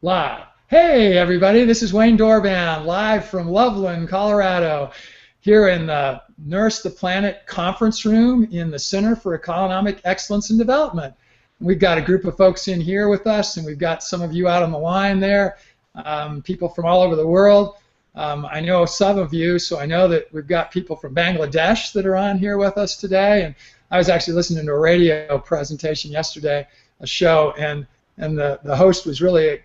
Live. Hey everybody, this is Wayne Dorban, live from Loveland, Colorado, here in the Nurse the Planet conference room in the Center for Economic Excellence and Development. We've got a group of folks in here with us, and we've got some of you out on the line there, people from all over the world. I know some of you, so I know that we've got people from Bangladesh that are on here with us today. And I was actually listening to a radio presentation yesterday, a show, and the host was really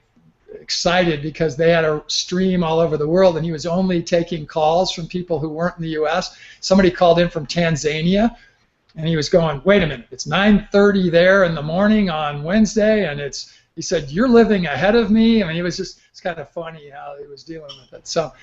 excited because they had a stream all over the world, and he was only taking calls from people who weren't in the U.S. Somebody called in from Tanzania, and he was going, wait a minute, it's 9:30 there in the morning on Wednesday, and he said, you're living ahead of me. I mean, it's kind of funny how he was dealing with it. So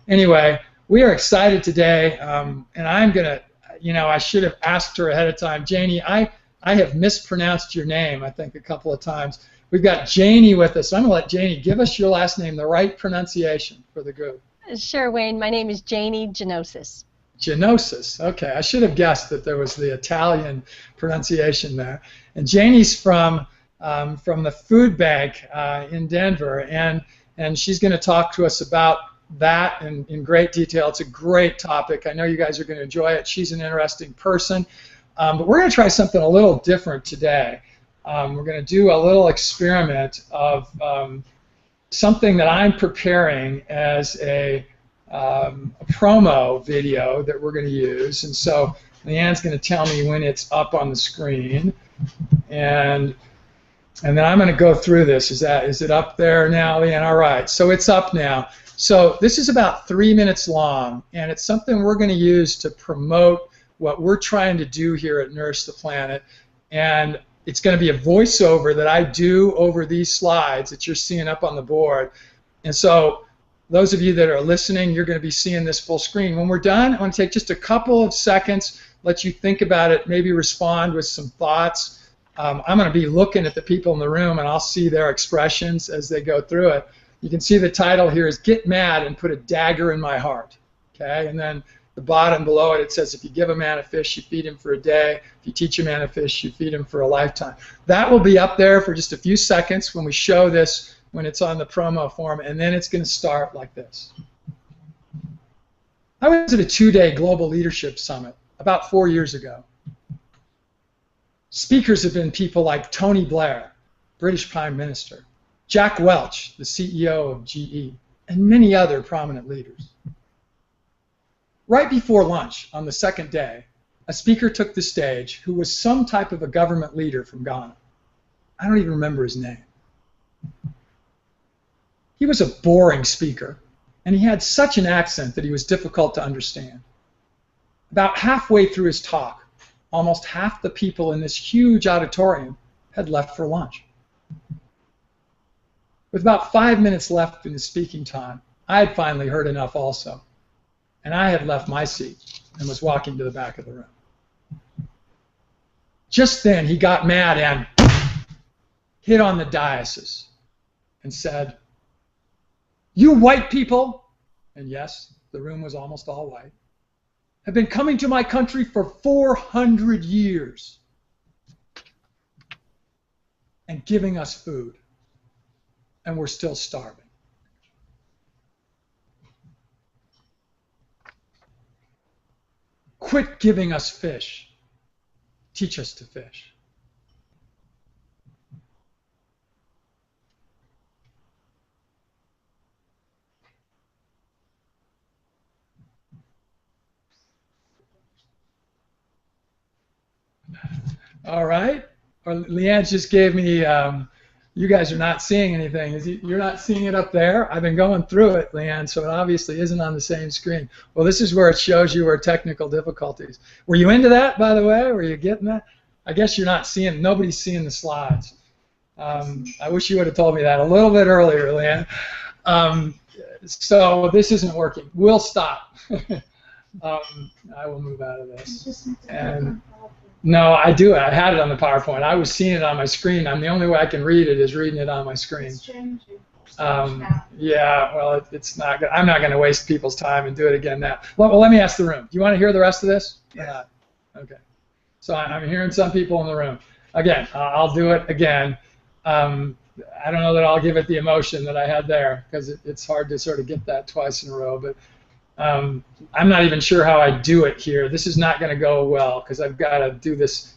anyway, we are excited today, and I'm going to, I should have asked her ahead of time. Janie, I have mispronounced your name, I think, a couple of times. We've got Janie with us. I'm going to let Janie give us your last name, the right pronunciation for the group. Sure, Wayne. My name is Janie Gianotsos. Gianotsos. Okay, I should have guessed that there was the Italian pronunciation there. And Janie's from the food bank in Denver, and she's going to talk to us about that in great detail. It's a great topic. I know you guys are going to enjoy it. She's an interesting person. But we're going to try something a little different today. We're going to do a little experiment of something that I'm preparing as a promo video that we're going to use. And so Leigh-Ann's going to tell me when it's up on the screen, and then I'm going to go through this. Is it up there now, Leigh-Ann? All right. So it's up now. So this is about 3 minutes long, and it's something we're going to use to promote what we're trying to do here at Nurse the Planet. And it's going to be a voiceover that I do over these slides that you're seeing up on the board. And so those of you that are listening, you're going to be seeing this full screen. When we're done, I want to take just a couple of seconds, let you think about it, maybe respond with some thoughts. I'm going to be looking at the people in the room, and I'll see their expressions as they go through it. You can see the title here is Get Mad and Put a Dagger in My Heart. Okay, and then the bottom below it, it says, if you give a man a fish, you feed him for a day. If you teach a man a fish, you feed him for a lifetime. That will be up there for just a few seconds when we show this, when it's on the promo form, and then it's going to start like this. I was at a 2-day Global Leadership Summit about 4 years ago. Speakers have been people like Tony Blair, British Prime Minister, Jack Welch, the CEO of GE, and many other prominent leaders. Right before lunch on the second day, a speaker took the stage who was some type of a government leader from Ghana. I don't even remember his name. He was a boring speaker, and he had such an accent that he was difficult to understand. About halfway through his talk, almost half the people in this huge auditorium had left for lunch. With about 5 minutes left in his speaking time, I had finally heard enough also. And I had left my seat and was walking to the back of the room. Just then, he got mad and hit on the dais and said, "You white people," and yes, the room was almost all white, "have been coming to my country for 400 years and giving us food, and we're still starving. Quit giving us fish. Teach us to fish." All right. Or Leigh-Ann just gave me, you guys are not seeing anything. You're not seeing it up there? I've been going through it, Leigh-Ann, so it obviously isn't on the same screen. Well, this is where it shows you our technical difficulties. Were you into that, by the way? Were you getting that? I guess you're not seeing, nobody's seeing the slides. I wish you would have told me that a little bit earlier, Leigh-Ann. So this isn't working. We'll stop. I will move out of this. And no, I do. I had it on the PowerPoint. I was seeing it on my screen. The only way I can read it is reading it on my screen. Yeah, well, it's not good. I'm not going to waste people's time and do it again now. Well, let me ask the room. Do you want to hear the rest of this? Yeah. Okay. So I'm hearing some people in the room. Again, I'll do it again. I don't know that I'll give it the emotion that I had there, because it's hard to sort of get that twice in a row. But I'm not even sure how I do it here. This is not going to go well, because I've got to do this.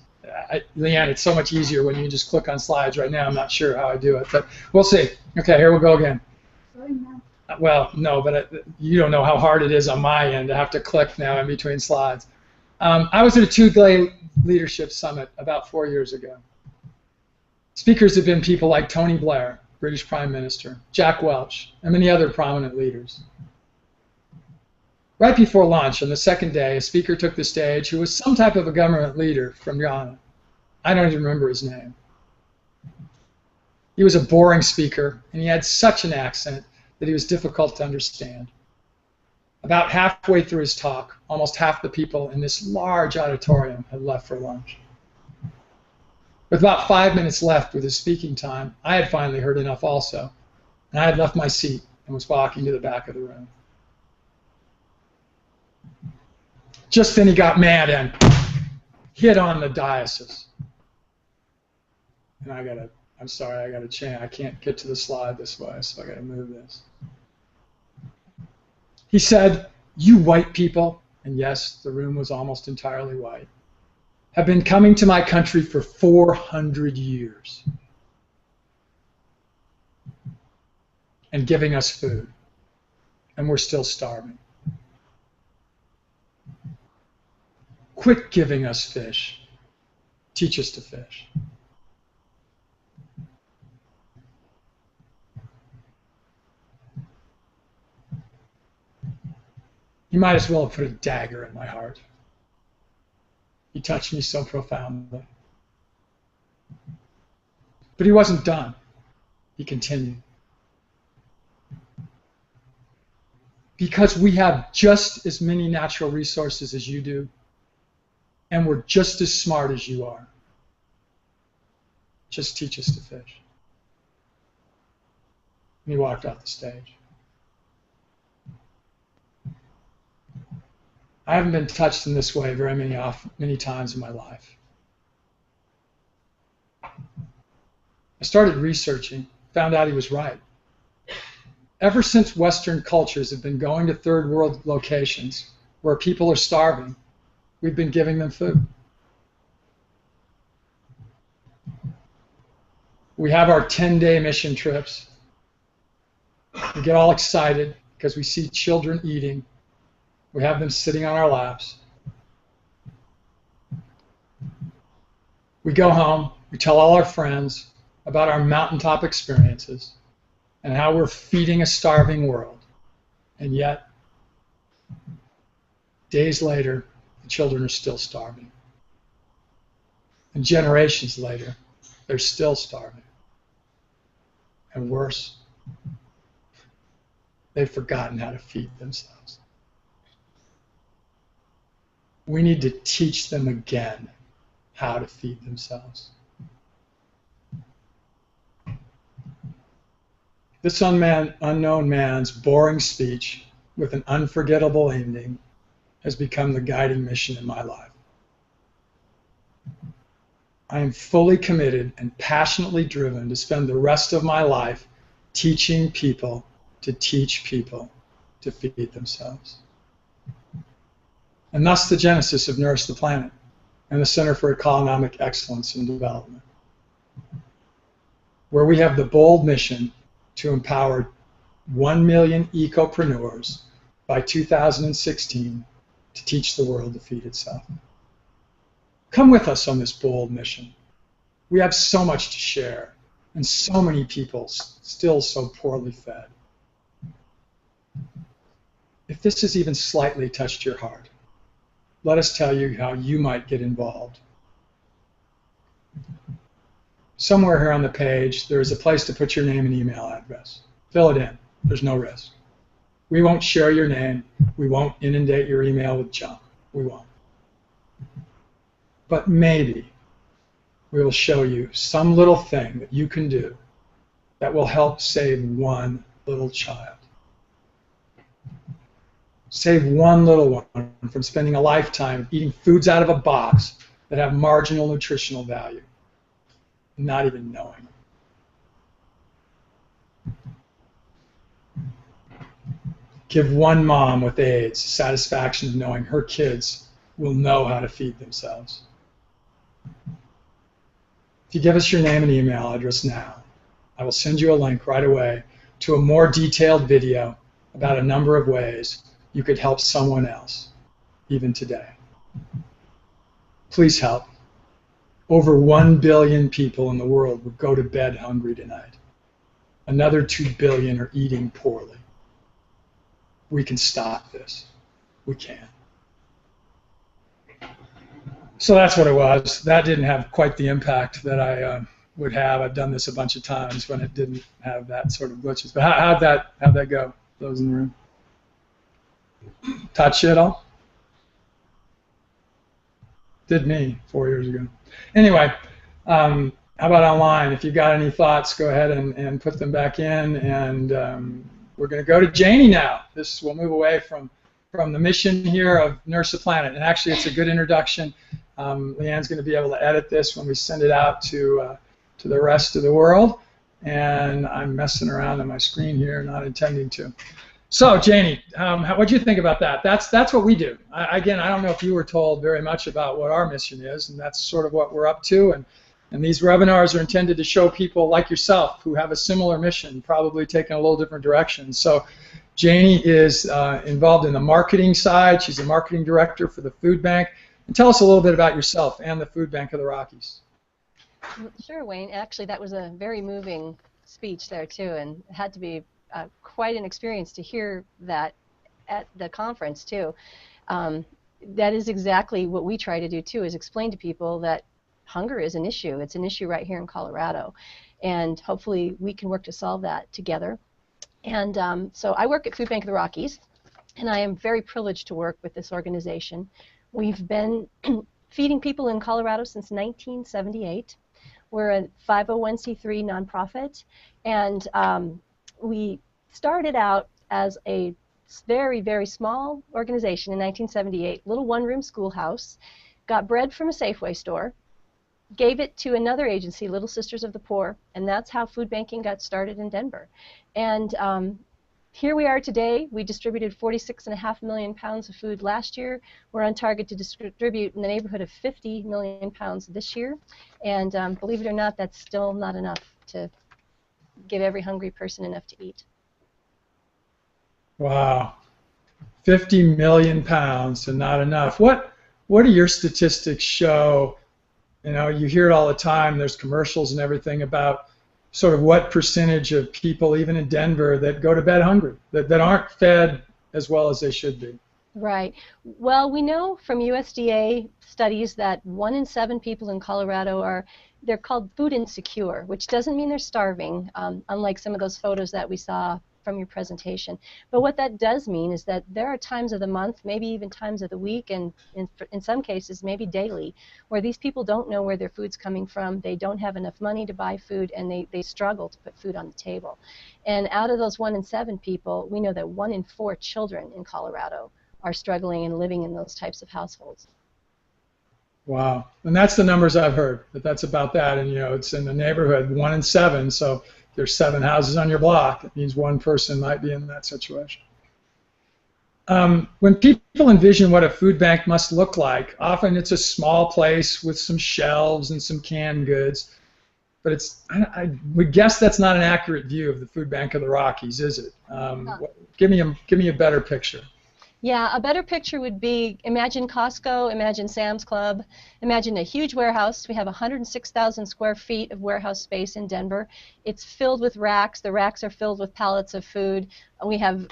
Leigh-Ann, it's so much easier when you just click on slides. Right now I'm not sure how I do it, but we'll see. Okay, here we go again. Well, no, but you don't know how hard it is on my end to have to click now in between slides. I was at a two-day leadership summit about 4 years ago. Speakers have been people like Tony Blair, British Prime Minister, Jack Welch, and many other prominent leaders. Right before lunch on the second day, a speaker took the stage who was some type of a government leader from Ghana. I don't even remember his name. He was a boring speaker, and he had such an accent that he was difficult to understand. About halfway through his talk, almost half the people in this large auditorium had left for lunch. With about 5 minutes left with his speaking time, I had finally heard enough also, and I had left my seat and was walking to the back of the room. Just then he got mad and hit on the diocese. And I'm sorry, I gotta change. I can't get to the slide this way, so I gotta move this. He said, "You white people," and yes, the room was almost entirely white, "have been coming to my country for 400 years and giving us food, and we're still starving. Quit giving us fish. Teach us to fish." He might as well have put a dagger in my heart. He touched me so profoundly. But he wasn't done. He continued. Because we have just as many natural resources as you do, and we're just as smart as you are. Just teach us to fish. And he walked off the stage. I haven't been touched in this way very many times in my life. I started researching, found out he was right. Ever since Western cultures have been going to third world locations where people are starving, we've been giving them food. We have our 10-day mission trips. We get all excited because we see children eating. We have them sitting on our laps. We go home, we tell all our friends about our mountaintop experiences and how we're feeding a starving world. And yet, days later, the children are still starving. And generations later, they're still starving. And worse, they've forgotten how to feed themselves. We need to teach them again how to feed themselves. This unknown man's boring speech with an unforgettable ending has become the guiding mission in my life. I am fully committed and passionately driven to spend the rest of my life teaching people to teach people to feed themselves. And thus the genesis of Nourish the Planet and the Center for Economic Excellence and Development, where we have the bold mission to empower 1 million ecopreneurs by 2016 to teach the world to feed itself. Come with us on this bold mission. We have so much to share, and so many people still so poorly fed. If this has even slightly touched your heart, let us tell you how you might get involved. Somewhere here on the page, there is a place to put your name and email address. Fill it in. There's no risk. We won't share your name. We won't inundate your email with junk. We won't. But maybe we will show you some little thing that you can do that will help save one little child. Save one little one from spending a lifetime eating foods out of a box that have marginal nutritional value, not even knowing. give one mom with AIDS the satisfaction of knowing her kids will know how to feed themselves. If you give us your name and email address now, I will send you a link right away to a more detailed video about a number of ways you could help someone else, even today. Please help. Over 1 billion people in the world would go to bed hungry tonight. Another 2 billion are eating poorly. We can stop this. We can. So that's what it was. That didn't have quite the impact that I would have. I've done this a bunch of times when it didn't have that sort of glitches. But how'd that go? Those in the room? Touch it all? Did me 4 years ago. Anyway, how about online? If you've got any thoughts, go ahead and put them back in. And we're going to go to Janie now. We'll move away from the mission here of Nurse the Planet. And actually, it's a good introduction. Leigh-Ann's going to be able to edit this when we send it out to the rest of the world. And I'm messing around on my screen here, not intending to. So, Janie, what do you think about that? That's what we do. Again, I don't know if you were told very much about what our mission is, and that's sort of what we're up to. And these webinars are intended to show people like yourself who have a similar mission, probably taking a little different direction. So, Janie is involved in the marketing side. She's the marketing director for the food bank. And tell us a little bit about yourself and the Food Bank of the Rockies. Sure, Wayne. Actually, that was a very moving speech there, too, and it had to be quite an experience to hear that at the conference, too. That is exactly what we try to do, too, is explain to people that hunger is an issue. It's an issue right here in Colorado, and hopefully we can work to solve that together. And so I work at Food Bank of the Rockies, and I am very privileged to work with this organization. We've been feeding people in Colorado since 1978. We're a 501c3 nonprofit, and we started out as a very, very small organization in 1978, little one-room schoolhouse, got bread from a Safeway store, gave it to another agency, Little Sisters of the Poor, and that's how food banking got started in Denver. And here we are today. We distributed 46.5 million pounds of food last year. We're on target to distribute in the neighborhood of 50 million pounds this year. And believe it or not, that's still not enough to give every hungry person enough to eat. Wow. 50 million pounds and not enough. What do your statistics show? You know, you hear it all the time. There's commercials and everything about sort of what percentage of people, even in Denver, that go to bed hungry, that aren't fed as well as they should be. Right. Well, we know from USDA studies that 1 in 7 people in Colorado they're called food insecure, which doesn't mean they're starving, unlike some of those photos that we saw from your presentation. But what that does mean is that there are times of the month, maybe even times of the week, and in some cases maybe daily, where these people don't know where their food's coming from, they don't have enough money to buy food, and they struggle to put food on the table. And out of those 1 in 7 people, we know that 1 in 4 children in Colorado are struggling and living in those types of households. Wow. And that's the numbers I've heard, that's about that. And, you know, it's in the neighborhood, 1 in 7, so there's 7 houses on your block. It means one person might be in that situation. When people envision what a food bank must look like, often it's a small place with some shelves and some canned goods. But I would guess that's not an accurate view of the Food Bank of the Rockies, is it? Give me a better picture. Yeah, a better picture would be, imagine Costco, imagine Sam's Club, imagine a huge warehouse. We have 106,000 square feet of warehouse space in Denver. It's filled with racks. The racks are filled with pallets of food. We have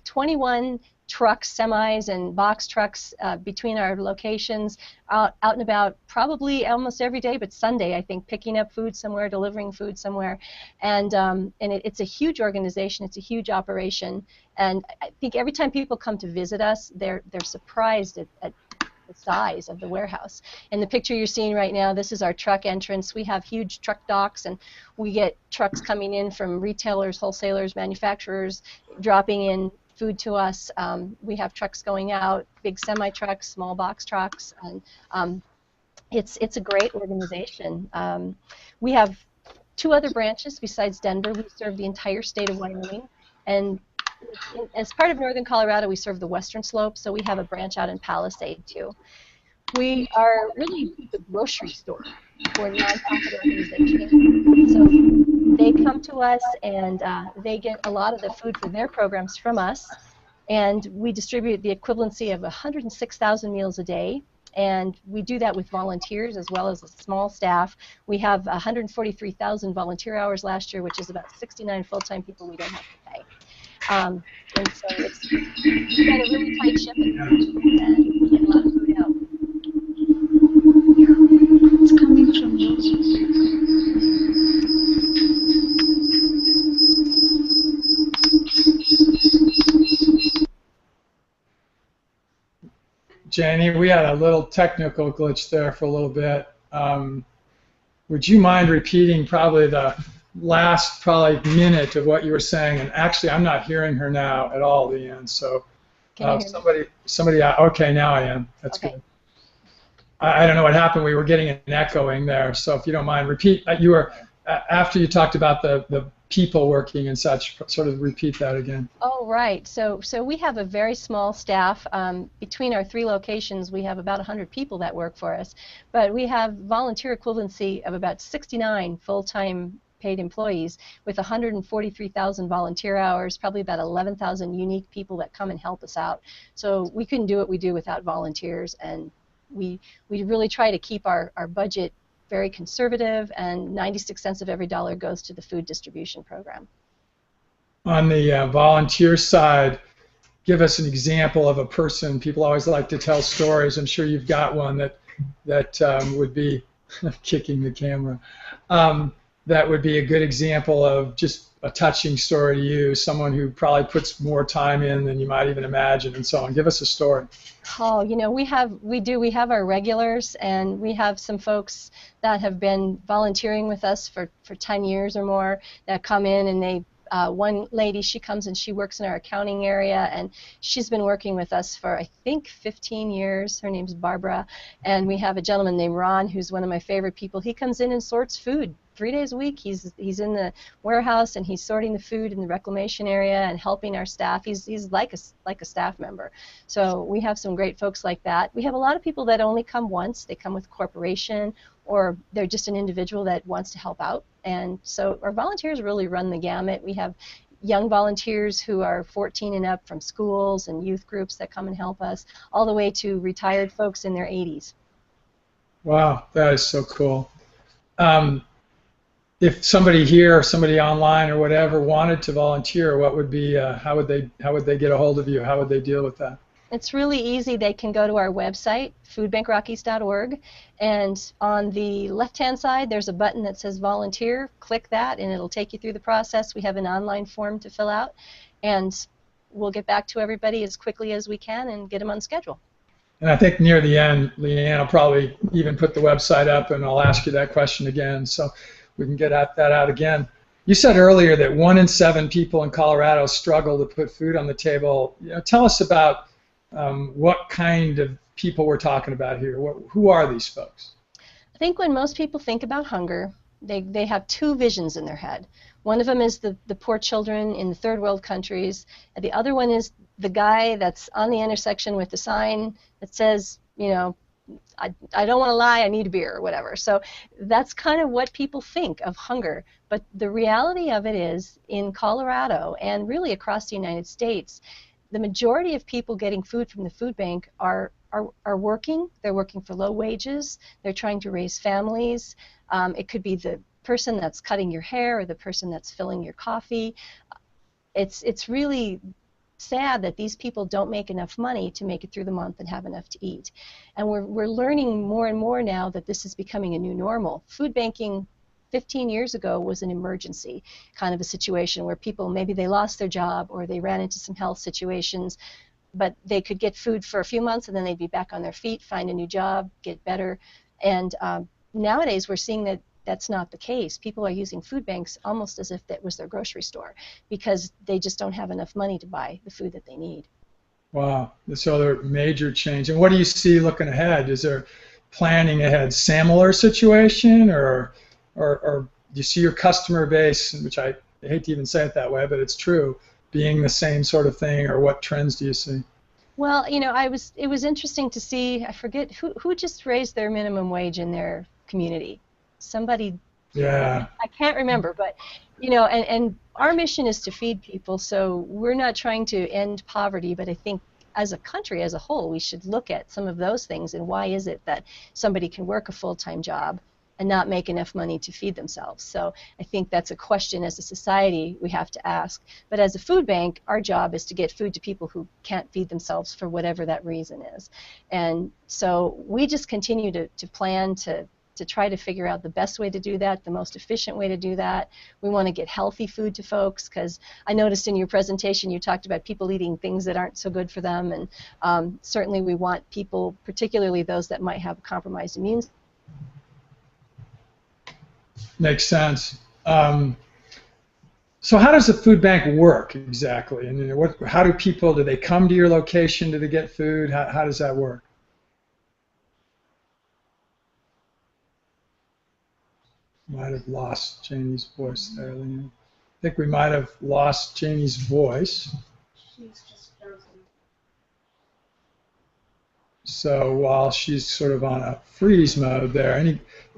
21 trucks, semis, and box trucks between our locations, out and about probably almost every day, but Sunday, I think, picking up food somewhere, delivering food somewhere. And it's a huge organization. It's a huge operation. And I think every time people come to visit us, they're surprised at the size of the warehouse. And the picture you're seeing right now, this is our truck entrance. We have huge truck docks, and we get trucks coming in from retailers, wholesalers, manufacturers, dropping in food to us. We have trucks going out, big semi trucks, small box trucks, and it's a great organization. We have 2 other branches besides Denver. We serve the entire state of Wyoming, and As part of Northern Colorado, we serve the Western Slope, so we have a branch out in Palisade too. We are really the grocery store for nonprofit organizations. So they come to us and they get a lot of the food for their programs from us, and we distribute the equivalency of 106,000 meals a day. And we do that with volunteers as well as a small staff. We have 143,000 volunteer hours last year, which is about 69 full-time people we don't have to pay. And so we've got a really tight ship and we get a lot of food out. It's coming from you. Janie, we had a little technical glitch there for a little bit. Would you mind repeating probably the last minute of what you were saying? And actually, I'm not hearing her now at all, Leigh-Ann. So somebody, okay, now I am. That's okay. Good. I don't know what happened. We were getting an echoing there. So if you don't mind, repeat. You were after you talked about the people working and such. Sort of repeat that again. Oh, right. So we have a very small staff. Between our 3 locations, we have about 100 people that work for us. But we have volunteer equivalency of about 69 full-time paid employees with 143,000 volunteer hours, probably about 11,000 unique people that come and help us out. So we couldn't do what we do without volunteers, and we really try to keep our budget very conservative, and 96 cents of every dollar goes to the food distribution program. On the volunteer side, give us an example of a person. People always like to tell stories. I'm sure you've got one that would be kicking the camera. That would be a good example of just a touching story to you, someone who probably puts more time in than you might even imagine, and so on. Give us a story. Oh, you know, we have our regulars, and we have some folks that have been volunteering with us for 10 years or more that come in, and they one lady, she comes and she works in our accounting area, and she's been working with us for, I think, 15 years. Her name's Barbara. And we have a gentleman named Ron, who's one of my favorite people. He comes in and sorts food 3 days a week. He's in the warehouse, and he's sorting the food in the reclamation area and helping our staff. He's like a staff member. So we have some great folks like that. We have a lot of people that only come once. They come with a corporation, or they're just an individual that wants to help out. And so our volunteers really run the gamut. We have young volunteers who are 14 and up from schools and youth groups that come and help us, all the way to retired folks in their 80s. Wow, that is so cool. If somebody here or somebody online or whatever wanted to volunteer, what would be how would they get a hold of you? How would they deal with that? It's really easy. They can go to our website, foodbankrockies.org, and on the left-hand side there's a button that says volunteer. Click that and it'll take you through the process. We have an online form to fill out, and we'll get back to everybody as quickly as we can and get them on schedule. And I think near the end, Leigh-Ann will probably even put the website up, and I'll ask you that question again so we can get that out again. You said earlier that 1 in 7 people in Colorado struggle to put food on the table. You know, tell us about what kind of people we're talking about here. Who are these folks? I think when most people think about hunger, they have 2 visions in their head. One of them is the poor children in the third world countries, and the other one is the guy that's on the intersection with the sign that says, you know, I don't want to lie, I need a beer, or whatever. So that's kind of what people think of hunger. But the reality of it is, in Colorado and really across the United States, the majority of people getting food from the food bank are working. They're working for low wages. They're trying to raise families. It could be the person that's cutting your hair or the person that's filling your coffee. It's really sad that these people don't make enough money to make it through the month and have enough to eat. And we're learning more and more now that this is becoming a new normal. Food banking 15 years ago was an emergency kind of a situation where people, maybe they lost their job or they ran into some health situations, but they could get food for a few months and then they'd be back on their feet, find a new job, get better. And nowadays we're seeing that that's not the case. People are using food banks almost as if that was their grocery store because they just don't have enough money to buy the food that they need. Wow, this other major change. And what do you see looking ahead? Is there planning ahead similar situation, or do you see your customer base, which I hate to even say it that way, but it's true, being the same sort of thing, or what trends do you see? Well, it was interesting to see, I forget who just raised their minimum wage in their community. Somebody, Yeah. I can't remember, but and our mission is to feed people, so we're not trying to end poverty, but I think as a country as a whole, we should look at some of those things and why is it that somebody can work a full-time job and not make enough money to feed themselves. So I think that's a question as a society we have to ask. But as a food bank, our job is to get food to people who can't feed themselves for whatever that reason is. And so we just continue to plan to try to figure out the best way to do that, the most efficient way to do that. We want to get healthy food to folks, because I noticed in your presentation you talked about people eating things that aren't so good for them, and certainly we want people, particularly those that might have a compromised immune system. Makes sense. So how does the food bank work exactly? And how do people, do they come to your location? Do they get food? How does that work? Might have lost Janie's voice there, Leigh-Ann. I think we might have lost Janie's voice. She's just frozen. So while she's sort of on a freeze mode there,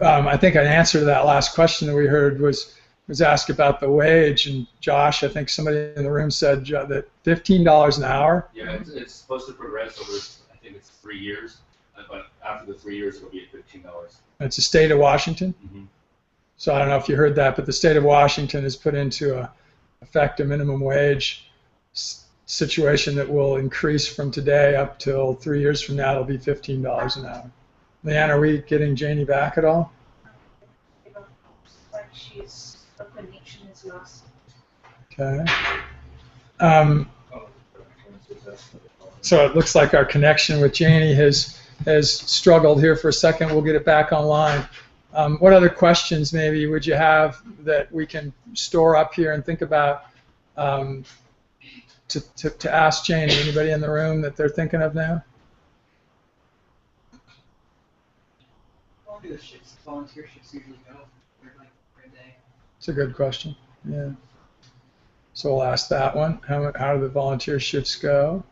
I think an answer to that last question that we heard was asked about the wage. And Josh, I think somebody in the room said that $15 an hour. Yeah, it's supposed to progress over, I think it's 3 years, but after the 3 years it'll be at $15. It's the state of Washington. Mm-hmm. So I don't know if you heard that, but the state of Washington has put into effect a minimum wage situation that will increase from today up till 3 years from now. It'll be $15 an hour. Leigh-Ann, are we getting Janie back at all? It looks like her connection is lost. Okay. So it looks like our connection with Janie has struggled here for a second. We'll get it back online. What other questions maybe would you have that we can store up here and think about to ask Janie? Anybody in the room that they're thinking of now? How do the volunteer shifts usually go? They're like for a day. It's a good question. Yeah. So we'll ask that one. How do the volunteer shifts go?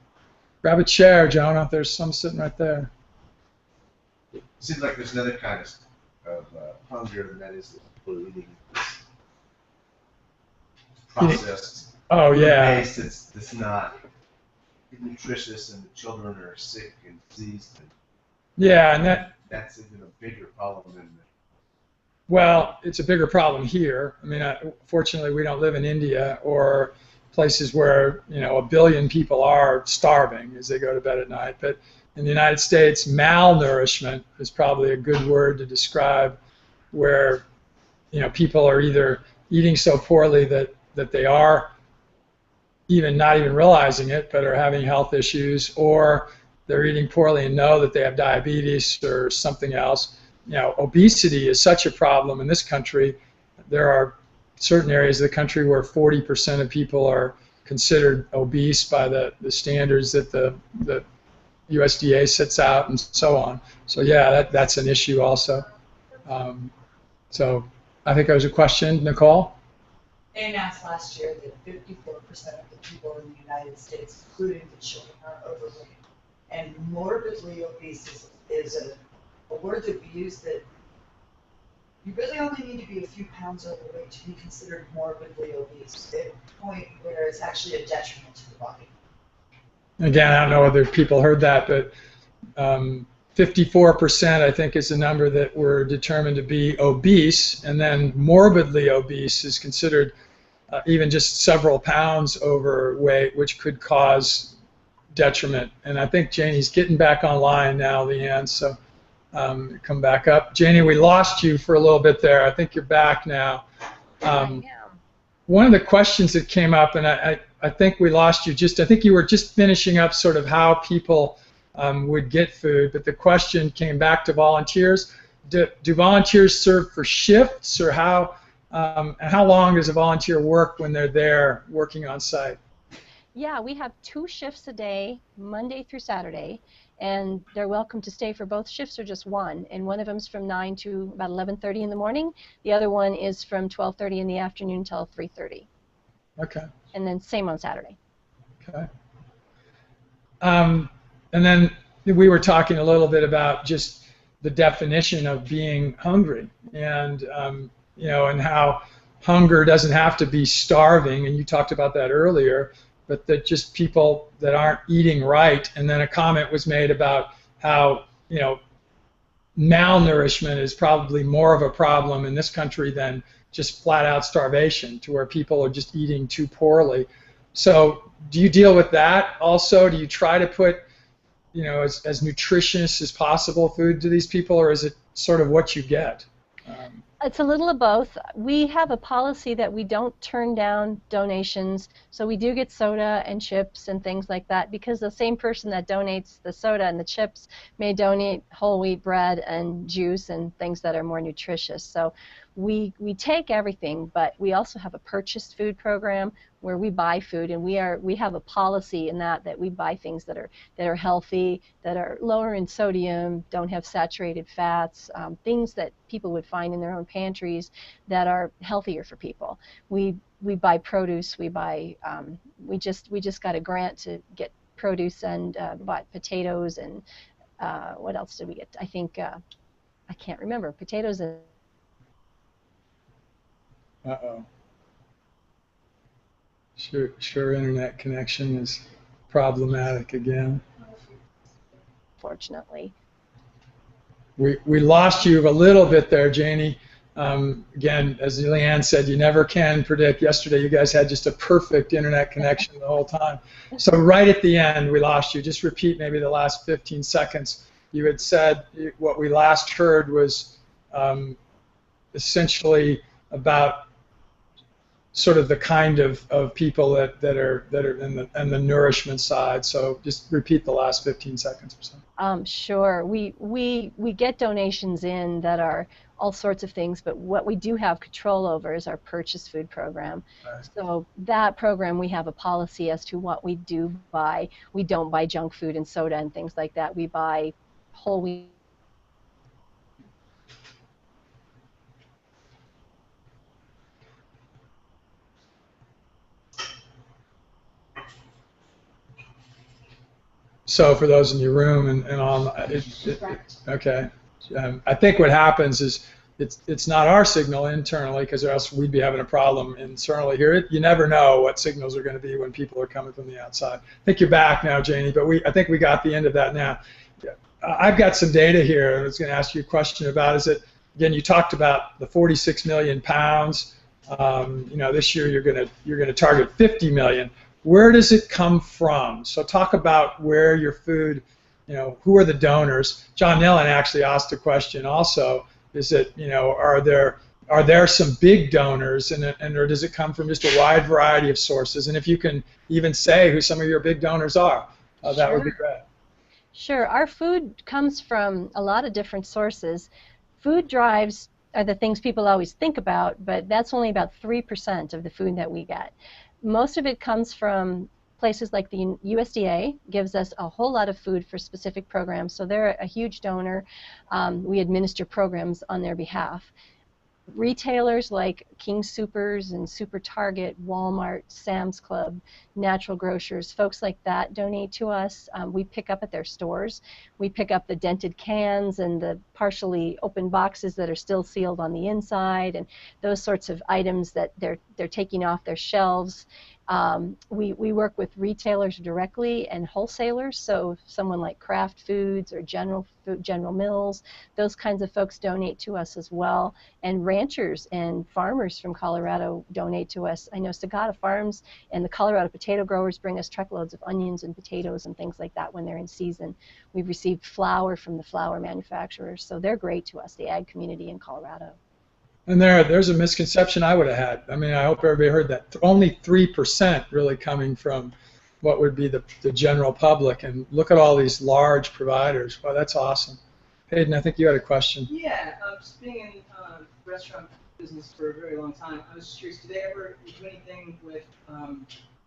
Grab a chair, Jonah. There's some sitting right there. It seems like there's another kind of hunger, and that is that people are eating processed. Oh yeah. Taste that's not nutritious, and the children are sick and diseased. And yeah, and that's even a bigger problem than. Well, it's a bigger problem here. I mean, fortunately, we don't live in India or places where 1 billion people are starving as they go to bed at night. But in the United States, malnourishment is probably a good word to describe where people are either eating so poorly that they are not even realizing it, but are having health issues, or they're eating poorly and know that they have diabetes or something else. Obesity is such a problem in this country. There are certain areas of the country where 40% of people are considered obese by the standards that the USDA sets out, and so on. So yeah, that's an issue also. So I think there was a question, Nicole? They announced last year that 54% of the people in the United States, including the children, are overweight. And morbidly obese is a word that we use that you really only need to be a few pounds overweight to be considered morbidly obese, at a point where it's actually a detriment to the body. Again, I don't know whether people heard that, but 54% I think is the number that were determined to be obese, and then morbidly obese is considered even just several pounds overweight, which could cause detriment. And I think Janie's getting back online now, Leigh-Ann, so come back up. Janie, we lost you for a little bit there. I think you're back now. One of the questions that came up, and I think we lost you I think you were just finishing up sort of how people would get food, but the question came back to volunteers. Do volunteers serve for shifts, or and how long does a volunteer work when they're there working on site? Yeah, we have 2 shifts a day, Monday through Saturday, and they're welcome to stay for both shifts or just one. And one of them's from 9 to about 11:30 in the morning. The other one is from 12:30 in the afternoon till 3:30. Okay. And then same on Saturday. Okay. And then we were talking a little bit about just the definition of being hungry, and and how hunger doesn't have to be starving, and you talked about that earlier, but that just people that aren't eating right. And then a comment was made about how malnourishment is probably more of a problem in this country than just flat out starvation, to where people are just eating too poorly. So do you deal with that also? Do you try to put as nutritious as possible food to these people, or is it sort of what you get? It's a little of both. We have a policy that we don't turn down donations, so we do get soda and chips and things like that, because the same person that donates the soda and the chips may donate whole wheat bread and juice and things that are more nutritious. So we take everything, but we also have a purchased food program where we buy food, and we have a policy in that we buy things that are healthy, that are lower in sodium, don't have saturated fats, things that people would find in their own pantries that are healthier for people. We buy produce. We buy we just got a grant to get produce, and bought potatoes, and what else did we get? I think I can't remember. Potatoes and Uh-oh. Sure, internet connection is problematic again. fortunately. We lost you a little bit there, Janie. Again, as Leigh-Ann said, you never can predict. Yesterday you guys had just a perfect internet connection the whole time. So right at the end we lost you. Just repeat maybe the last 15 seconds. You had said what we last heard was essentially about sort of the kind of people that are in the nourishment side. So just repeat the last 15 seconds or so. Sure. We get donations in that are all sorts of things, but what we do have control over is our purchase food program. Right. So that program, we have a policy as to what we do buy. We don't buy junk food and soda and things like that. We buy whole wheat. So for those in your room and on, okay. I think what happens is it's not our signal internally, because or else we'd be having a problem internally here. You never know what signals are going to be when people are coming from the outside. I think you're back now, Janie, but I think we got the end of that now. I've got some data here. I was going to ask you a question about, is it, again, you talked about the 46 million pounds. This year you're going to target 50 million. Where does it come from? So talk about where your food, who are the donors? John Nillen actually asked a question also. Is it, are there some big donors, or does it come from just a wide variety of sources? And if you can even say who some of your big donors are, that would be great. Sure. Our food comes from a lot of different sources. Food drives are the things people always think about, but that's only about 3% of the food that we get. Most of it comes from places like the USDA gives us a whole lot of food for specific programs, so they're a huge donor. We administer programs on their behalf. Retailers like King Soopers and Super Target, Walmart, Sam's Club, Natural Grocers, folks like that donate to us. We pick up at their stores. We pick up the dented cans and the partially open boxes that are still sealed on the inside, and those sorts of items that they're taking off their shelves. We work with retailers directly and wholesalers, so someone like Kraft Foods or General Mills, those kinds of folks donate to us as well. And ranchers and farmers from Colorado donate to us. I know Sagata Farms and the Colorado potato growers bring us truckloads of onions and potatoes and things like that when they're in season. We've received flour from the flour manufacturers, so they're great to us, the ag community in Colorado. And there's a misconception I would have had. I mean, I hope everybody heard that. Only 3% really coming from what would be the general public. And look at all these large providers. Wow, that's awesome. Hayden, I think you had a question. Yeah, just being in restaurant business for a very long time, I was just curious, do they ever do anything with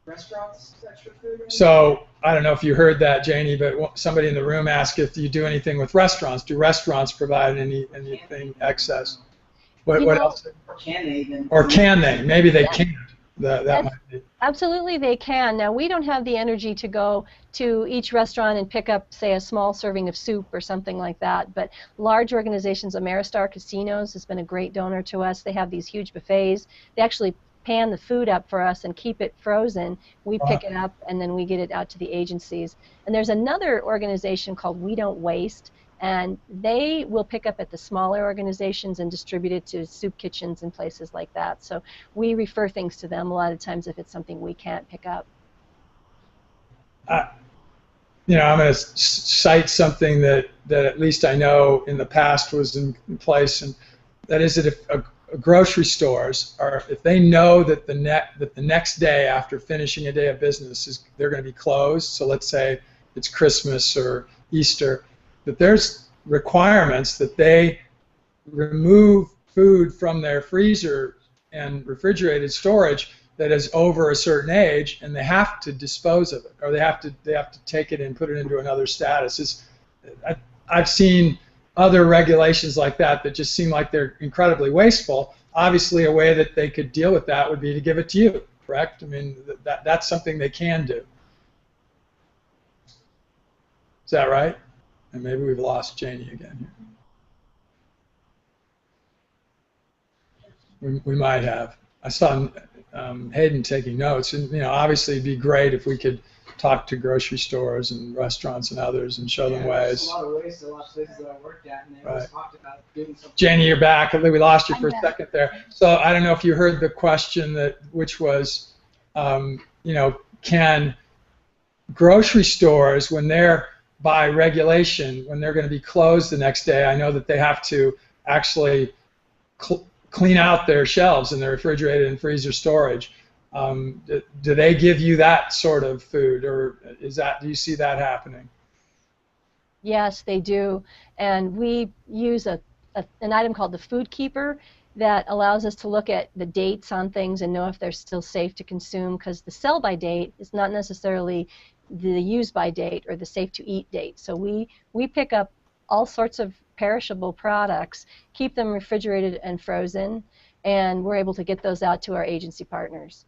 restaurants, extra food? So I don't know if you heard that, Janie, but somebody in the room asked if you do anything with restaurants. Do restaurants provide anything excess? What else? Or can they even? Or can they? Maybe they can't. that might be. Absolutely, they can. Now, we don't have the energy to go to each restaurant and pick up, say, a small serving of soup or something like that, but large organizations, Ameristar Casinos has been a great donor to us. They have these huge buffets. They actually pan the food up for us and keep it frozen. We pick it up, and then we get it out to the agencies. And there's another organization called We Don't Waste, and they will pick up at the smaller organizations and distribute it to soup kitchens and places like that. So we refer things to them a lot of times if it's something we can't pick up. You know, I'm going to cite something that at least I know in the past was in place, and that is that if grocery stores are, if they know that the next day after finishing a day of business they're going to be closed, so let's say it's Christmas or Easter, that there's requirements that they remove food from their freezer and refrigerated storage that is over a certain age, and they have to dispose of it, or they have to take it and put it into another status. I've seen other regulations like that just seem like they're incredibly wasteful. Obviously, a way that they could deal with that would be to give it to you, correct? I mean, that's something they can do. Is that right? And maybe we've lost Janie again here. We might have. I saw Hayden taking notes, and you know, obviously it'd be great if we could talk to grocery stores and restaurants and others and show them ways. There's a lot of ways, a lot of places that I worked at, and they always talked about doing something. Janie, you're back. I think we lost you for a second there. So I don't know if you heard the question which was, you know, can grocery stores, when they're by regulation, when they're going to be closed the next day, I know that they have to actually clean out their shelves and their refrigerated and freezer storage. Do they give you that sort of food, or do you see that happening? Yes, they do, and we use an item called the Food Keeper that allows us to look at the dates on things and know if they're still safe to consume, because the sell-by date is not necessarily the use-by date or the safe-to-eat date. So we pick up all sorts of perishable products, keep them refrigerated and frozen, and we're able to get those out to our agency partners.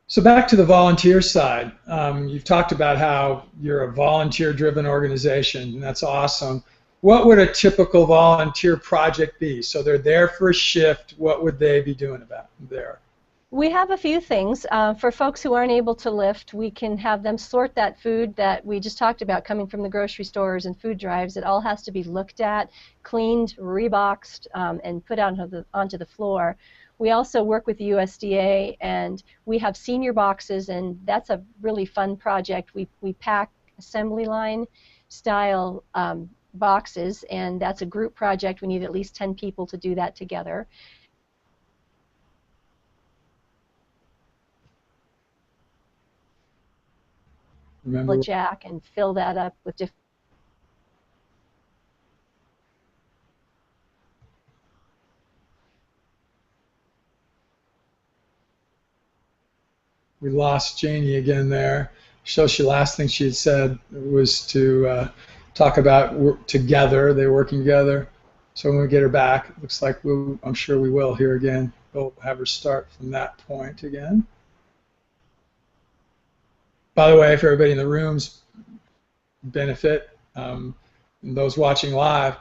So back to the volunteer side. You've talked about how you're a volunteer-driven organization, and that's awesome. What would a typical volunteer project be? So they're there for a shift. What would they be doing about there? We have a few things. For folks who aren't able to lift, we can have them sort that food that we just talked about coming from the grocery stores and food drives. It all has to be looked at, cleaned, reboxed, and put out onto the floor. We also work with the USDA, and we have senior boxes, and that's a really fun project. We pack assembly line style boxes, and that's a group project. We need at least 10 people to do that together. Remember, jack and fill that up with different. we lost Janie again there. So the last thing she had said was to talk about together. They're working together. So when we get her back, it looks like I'm sure we will here again. We'll have her start from that point again. By the way, for everybody in the room's benefit, and those watching live,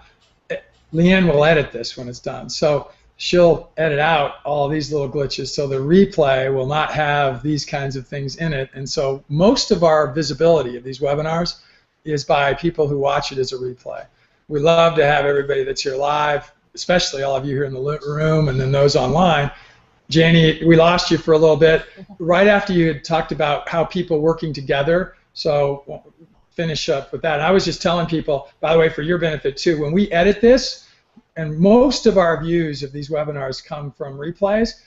Leigh-Ann will edit this when it's done. So she'll edit out all these little glitches, so the replay will not have these kinds of things in it. And so most of our visibility of these webinars is by people who watch it as a replay. We love to have everybody that's here live, especially all of you here in the room and then those online. Janie, we lost you for a little bit right after you had talked about how people working together. So we'll finish up with that. And I was just telling people, by the way, for your benefit too, when we edit this, and most of our views of these webinars come from replays,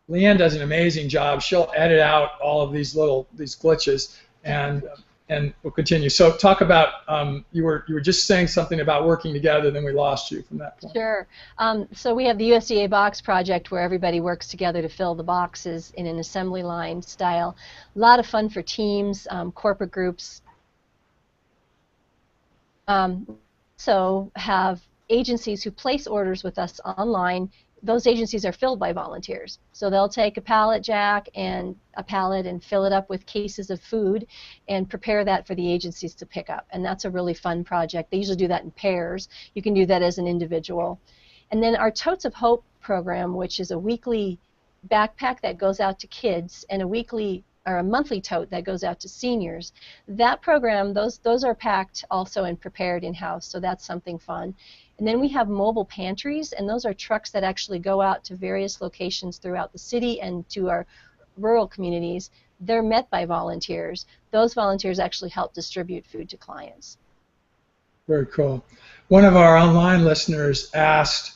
Leigh-Ann does an amazing job. She'll edit out all of these glitches, and we'll continue. So talk about, you were just saying something about working together, then we lost you from that point. Sure. So we have the USDA box project where everybody works together to fill the boxes in an assembly line style. A lot of fun for teams, corporate groups. So have agencies who place orders with us online those agencies are filled by volunteers. So they'll take a pallet jack and a pallet and fill it up with cases of food and prepare that for the agencies to pick up. And that's a really fun project. They usually do that in pairs. You can do that as an individual. And then our Totes of Hope program, which is a weekly backpack that goes out to kids and a weekly or a monthly tote that goes out to seniors. That program, those are packed also and prepared in-house, so that's something fun. And then we have mobile pantries, and those are trucks that actually go out to various locations throughout the city and to our rural communities. They're met by volunteers. Those volunteers actually help distribute food to clients. Very cool. One of our online listeners asked,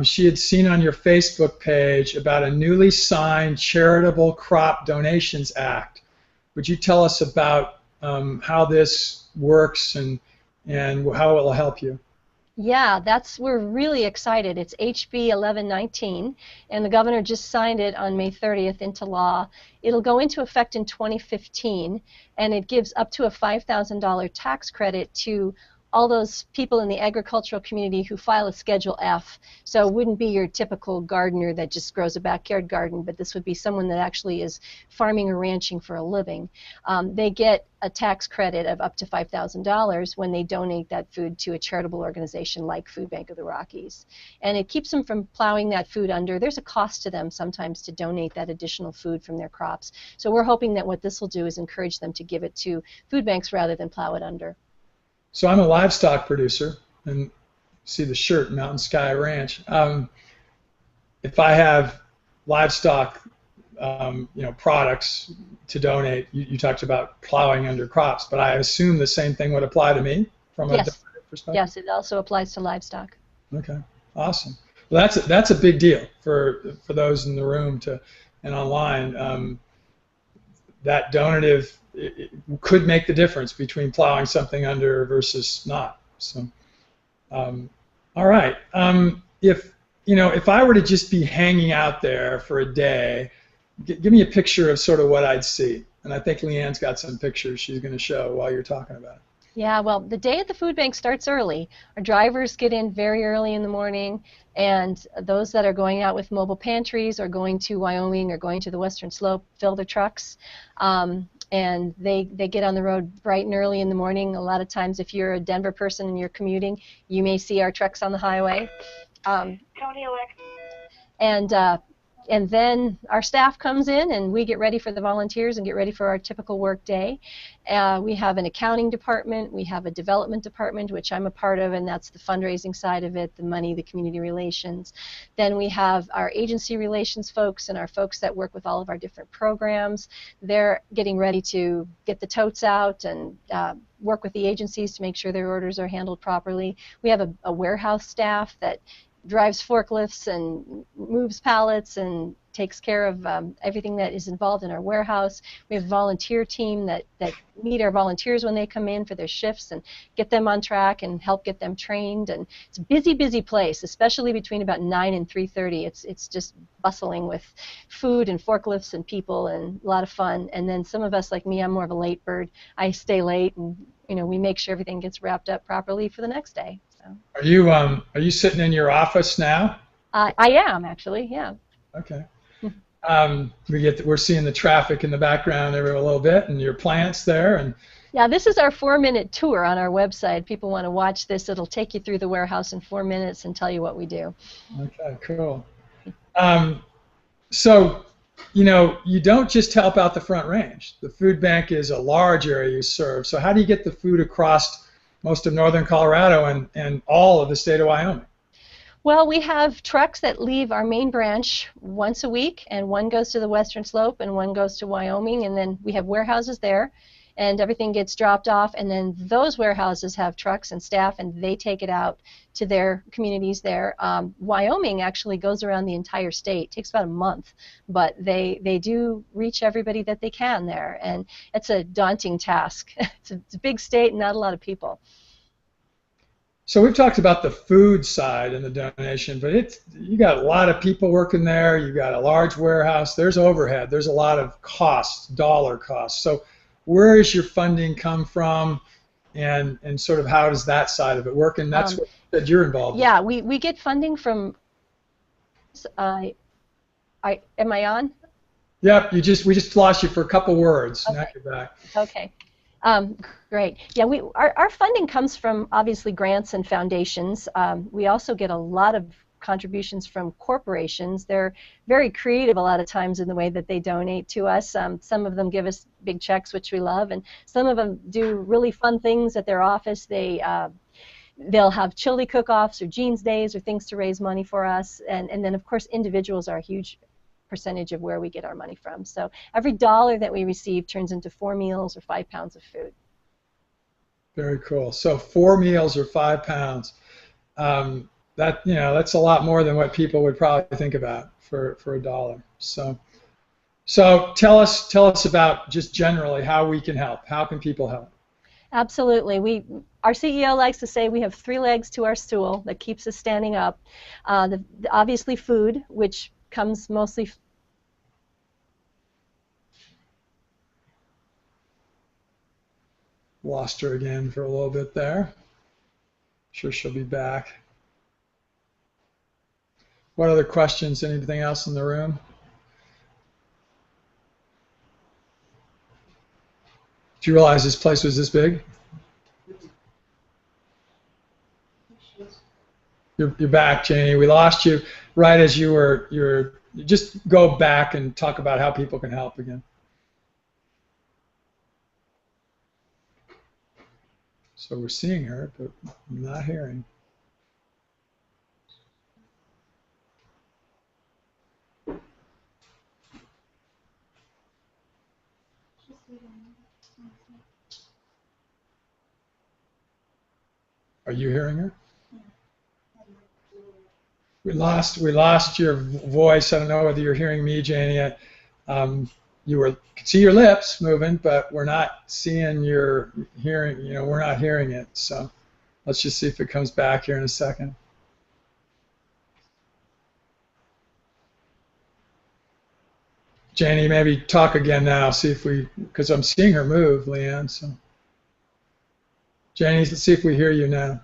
she had seen on your Facebook page about a newly signed Charitable Crop Donations Act. Would you tell us about how this works and how it will help you? Yeah, we're really excited. It's HB 1119, and the governor just signed it on May 30th into law. It'll go into effect in 2015, and it gives up to a $5,000 tax credit to all those people in the agricultural community who file a Schedule F. So it wouldn't be your typical gardener that just grows a backyard garden, but this would be someone that actually is farming or ranching for a living. They get a tax credit of up to $5,000 when they donate that food to a charitable organization like Food Bank of the Rockies. And it keeps them from plowing that food under. There's a cost to them sometimes to donate that additional food from their crops. So we're hoping that what this will do is encourage them to give it to food banks rather than plow it under. So I'm a livestock producer, and see the shirt, Mountain Sky Ranch. If I have livestock, products to donate, you talked about plowing under crops, but I assume the same thing would apply to me from a donor perspective? Yes, it also applies to livestock. Okay, awesome. Well, that's a big deal for those in the room and online. That donative it could make the difference between plowing something under versus not. So, all right. If I were to just be hanging out there for a day, give me a picture of sort of what I'd see. And I think Leigh-Ann's got some pictures she's going to show while you're talking about it. Yeah, well, the day at the food bank starts early. Our drivers get in very early in the morning, and those that are going out with mobile pantries or going to Wyoming or going to the Western Slope fill their trucks. And they get on the road bright and early in the morning. A lot of times, if you're a Denver person and you're commuting, you may see our trucks on the highway. And then our staff comes in, and we get ready for the volunteers and get ready for our typical work day. We have an accounting department. We have a development department, which I'm a part of, and that's the fundraising side of it, the money, the community relations. Then we have our agency relations folks and our folks that work with all of our different programs. They're getting ready to get the totes out and work with the agencies to make sure their orders are handled properly. We have a warehouse staff that drives forklifts and moves pallets and takes care of everything that is involved in our warehouse. We have a volunteer team that meet our volunteers when they come in for their shifts and get them on track and help get them trained. And it's a busy, busy place, especially between about 9 and 3:30. It's just bustling with food and forklifts and people and a lot of fun. And then some of us, like me, I'm more of a late bird. I stay late, and we make sure everything gets wrapped up properly for the next day. So. Are you sitting in your office now? I am actually, yeah. Okay. We're seeing the traffic in the background there a little bit, and your plants there, and yeah, this is our 4-minute tour on our website. People want to watch this. It'll take you through the warehouse in 4 minutes and tell you what we do. Okay, cool. So, you don't just help out the Front Range. The food bank is a large area you serve. So how do you get the food across most of northern Colorado and all of the state of Wyoming? Well, we have trucks that leave our main branch once a week, and one goes to the Western Slope and one goes to Wyoming, and then we have warehouses there, and everything gets dropped off, and then those warehouses have trucks and staff, and they take it out to their communities there. Wyoming actually goes around the entire state. It takes about a month, but they do reach everybody that they can there, and it's a daunting task. It's a big state and not a lot of people. So we've talked about the food side and the donation, but you got a lot of people working there. You got a large warehouse. There's overhead. There's a lot of costs, dollar costs. So where does your funding come from, and sort of how does that side of it work? And that's what you're involved in. Yeah, we get funding from Am I on? Yep, we just lost you for a couple words. Okay. Now you're back. Okay. Great. Yeah, our funding comes from obviously grants and foundations. We also get a lot of contributions from corporations. They're very creative a lot of times in the way that they donate to us. Some of them give us big checks, which we love, and some of them do really fun things at their office. They'll have chili cook-offs or jeans days or things to raise money for us. And then, of course, individuals are a huge percentage of where we get our money from. So every dollar that we receive turns into 4 meals or 5 pounds of food. Very cool. So 4 meals or 5 pounds. That's a lot more than what people would probably think about for a dollar. So tell us about just generally how we can help. How can people help? Absolutely. Our CEO likes to say we have 3 legs to our stool that keeps us standing up. Obviously food, which comes mostly Lost her again for a little bit there. Sure she'll be back. What other questions? Anything else in the room? Did you realize this place was this big? You're back, Janie. We lost you right as you just go back and talk about how people can help again. So we're seeing her, but not hearing. Are you hearing her? We lost your voice. I don't know whether you're hearing me, Janie. You could see your lips moving, but we're not seeing your hearing. We're not hearing it. So let's just see if it comes back here in a second. Janie, maybe talk again now. See if because I'm seeing her move, Leigh-Ann. So Janie, let's see if we hear you now.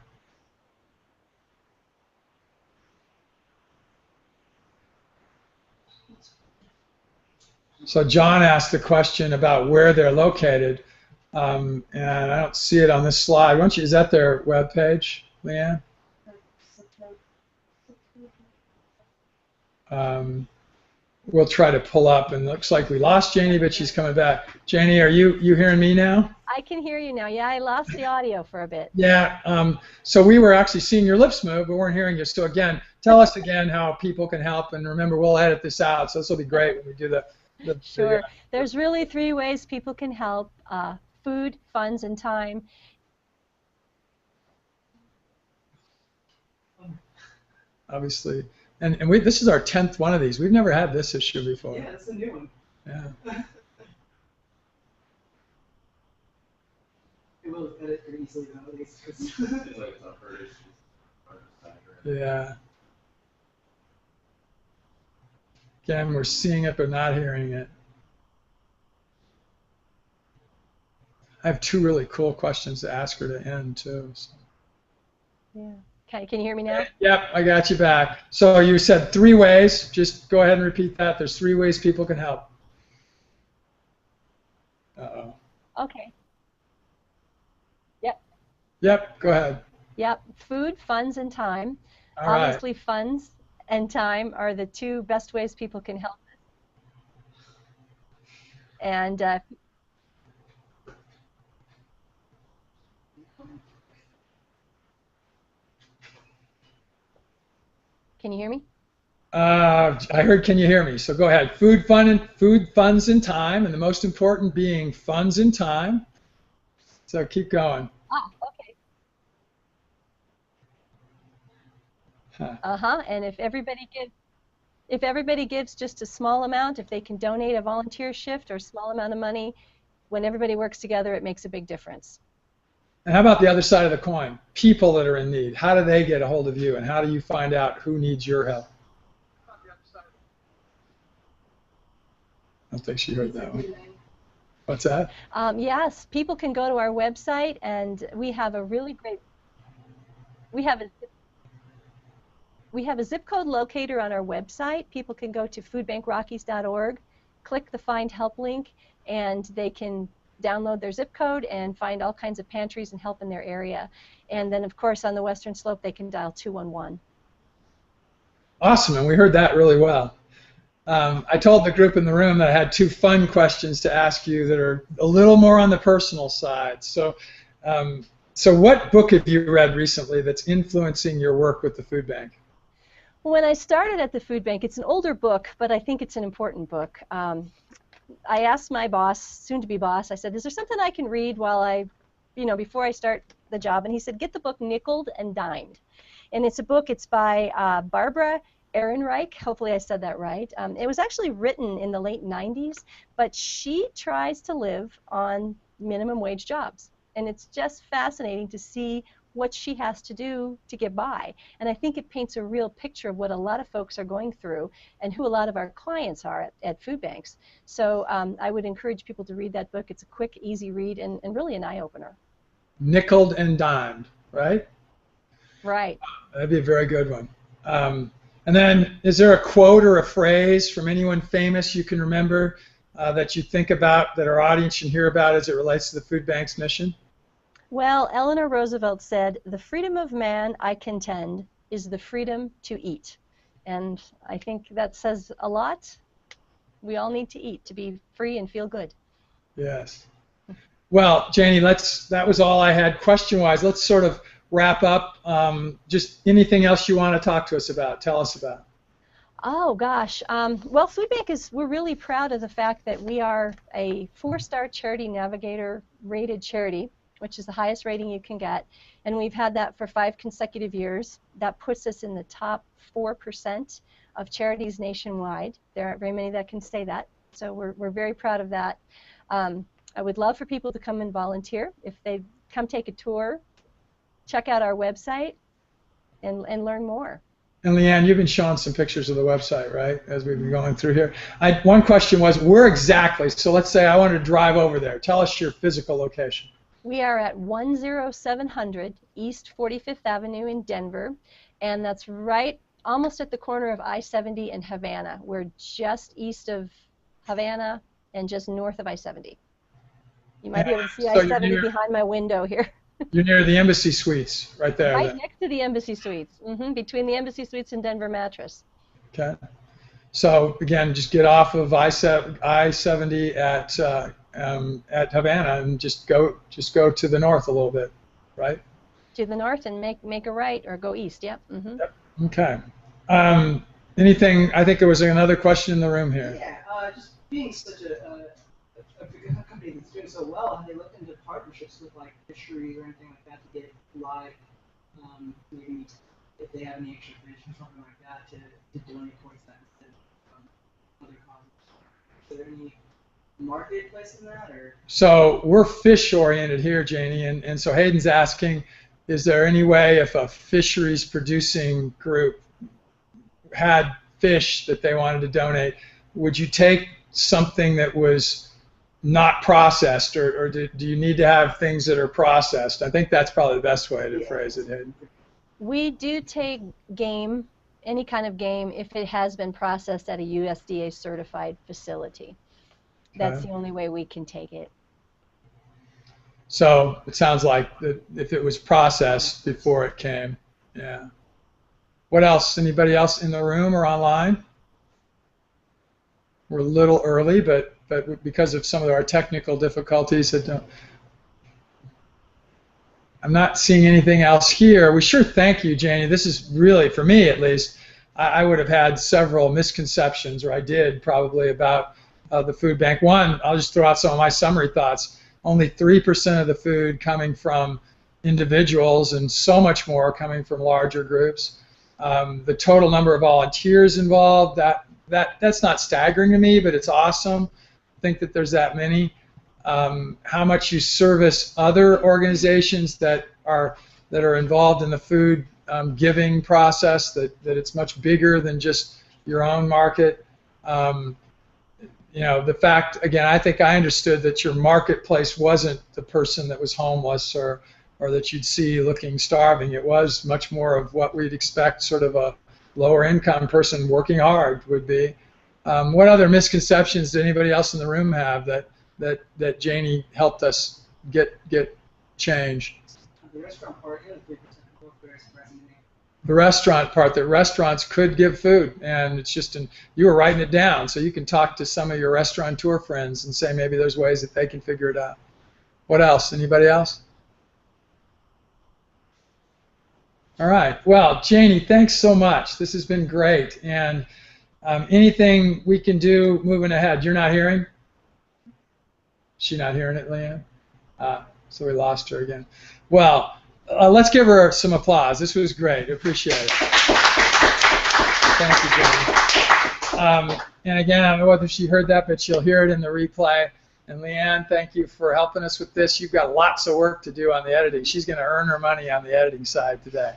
So John asked the question about where they're located, and I don't see it on this slide. Is that their web page, Leigh-Ann? We'll try to pull up, and it looks like we lost Janie, but she's coming back. Janie, are you hearing me now? I can hear you now. Yeah, I lost the audio for a bit. Yeah, so we were actually seeing your lips move, but weren't hearing you. So again, tell us again how people can help, and remember, we'll edit this out, so this will be great when we do the Sure. There's really 3 ways people can help: food, funds, and time. Obviously. And this is our 10th one of these. We've never had this issue before. Yeah, it's a new one. Yeah. It will edit pretty easily nowadays. Seems like it's on her issue. Yeah. Again, we're seeing it but not hearing it. I have 2 really cool questions to ask her to end too. So. Yeah. Okay, can you hear me now? Yep, I got you back. So you said 3 ways. Just go ahead and repeat that. There's 3 ways people can help. Uh-oh. Okay. Yep. Yep, go ahead. Yep. Food, funds, and time. All right. Obviously, funds and time are the 2 best ways people can help. And can you hear me? I heard, can you hear me? So go ahead. Food, funds, and time, and the most important being funds and time. So keep going. Ah, okay. And if everybody gives just a small amount, if they can donate a volunteer shift or a small amount of money, when everybody works together, it makes a big difference. And how about the other side of the coin? People that are in need. How do they get a hold of you, and how do you find out who needs your help? I don't think she heard that one. What's that? Yes, people can go to our website, and we have a really great. We have a zip code locator on our website. People can go to foodbankrockies.org, click the Find Help link, and they can download their zip code and find all kinds of pantries and help in their area. And then, of course, on the Western Slope, they can dial 211. Awesome, and we heard that really well. I told the group in the room that I had 2 fun questions to ask you that are a little more on the personal side. So, so what book have you read recently that's influencing your work with the food bank? When I started at the food bank, it's an older book, but I think it's an important book. I asked my boss, soon-to-be boss, I said, is there something I can read while before I start the job? And he said, get the book Nickeled and Dimed. And it's a book, it's by Barbara Ehrenreich. Hopefully I said that right. It was actually written in the late 90s, but she tries to live on minimum wage jobs. And it's just fascinating to see what she has to do to get by. And I think it paints a real picture of what a lot of folks are going through and who a lot of our clients are at food banks. So I would encourage people to read that book. It's a quick, easy read and really an eye-opener. Nickeled and Dimed, right? Right. That'd be a very good one. And then, is there a quote or a phrase from anyone famous you can remember that you think about, that our audience should hear about as it relates to the food bank's mission? Well, Eleanor Roosevelt said, the freedom of man, I contend, is the freedom to eat. And I think that says a lot. We all need to eat to be free and feel good. Yes. Well, Janie, that was all I had question-wise. Let's sort of wrap up. Just anything else you want to talk to us about, tell us about. Oh, gosh. Well, Food Bank we're really proud of the fact that we are a 4-star Charity Navigator rated charity, which is the highest rating you can get. And we've had that for 5 consecutive years. That puts us in the top 4% of charities nationwide. There aren't very many that can say that. So we're very proud of that. I would love for people to come and volunteer. If they come take a tour, check out our website and learn more. And Leigh-Ann, you've been showing some pictures of the website, right, as we've been going through here. One question was, where exactly? So let's say I wanted to drive over there. Tell us your physical location. We are at 10700 East 45th Avenue in Denver, and that's right almost at the corner of I-70 and Havana. We're just east of Havana and just north of I-70. You might be able to see I-70 behind my window here. You're near the Embassy Suites, right there. Right next to the Embassy Suites, between the Embassy Suites and Denver Mattress. Okay. So again, just get off of I-70 at Havana and just go to the north a little bit, right? To the north and make a right or go east. Yep. Yep. Okay. Anything? I think there was another question in the room here. Yeah. Just being such a company that's doing so well, have they looked into partnerships with like fisheries or anything like that to get live, maybe if they have any extra fish or something like that to donate towards that instead of other causes? Is there any marketplace in that, or? So we're fish oriented here, Janie, and so Hayden's asking, is there any way if a fisheries producing group had fish that they wanted to donate, would you take something that was not processed, or do you need to have things that are processed? I think that's probably the best way to phrase it, Hayden. We do take game, any kind of game, if it has been processed at a USDA certified facility. That's the only way we can take it. So it sounds like that if it was processed before it came, yeah. What else? Anybody else in the room or online? We're a little early, but because of some of our technical difficulties, I'm not seeing anything else here. We sure thank you, Janie. This is really, for me at least, I would have had several misconceptions, or I did probably, about the food bank. One, I'll just throw out some of my summary thoughts. Only 3% of the food coming from individuals, and so much more coming from larger groups. The total number of volunteers involved, that's not staggering to me, but it's awesome. I think that there's that many. How much you service other organizations that are involved in the food giving process, that it's much bigger than just your own market. You know, the fact, again, I think I understood that your marketplace wasn't the person that was homeless or that you'd see looking starving. It was much more of what we'd expect, sort of lower income person working hard would be. What other misconceptions did anybody else in the room have that Janie helped us get changed? The restaurant part, yeah, the 3% both very surprising to me. The restaurant part, that restaurants could give food, and it's just you were writing it down, so you can talk to some of your restaurateur friends and say maybe there's ways that they can figure it out. What else? Anybody else? All right. Well, Janie, thanks so much. This has been great. And anything we can do moving ahead? You're not hearing? She's not hearing it, Leigh-Ann? So we lost her again. Well, let's give her some applause. This was great. Appreciate it. Thank you, Janie. And again, I don't know whether she heard that, but she'll hear it in the replay. And Leigh-Ann, thank you for helping us with this. You've got lots of work to do on the editing. She's going to earn her money on the editing side today.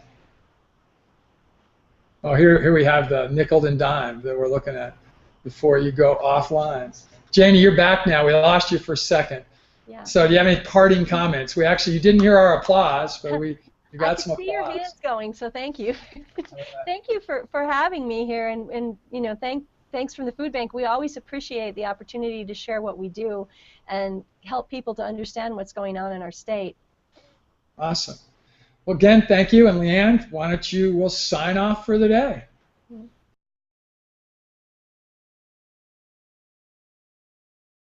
Oh, here we have the nickel and dime that we're looking at before you go offline. Janie, you're back now. We lost you for a second. Yeah. So do you have any parting comments? You didn't hear our applause, but you got some applause. I can see your hands going, so thank you. Thank you for having me here, and you know, thanks from the food bank. We always appreciate the opportunity to share what we do and help people to understand what's going on in our state. Awesome. Well, again, thank you, and Leigh-Ann, we'll sign off for the day.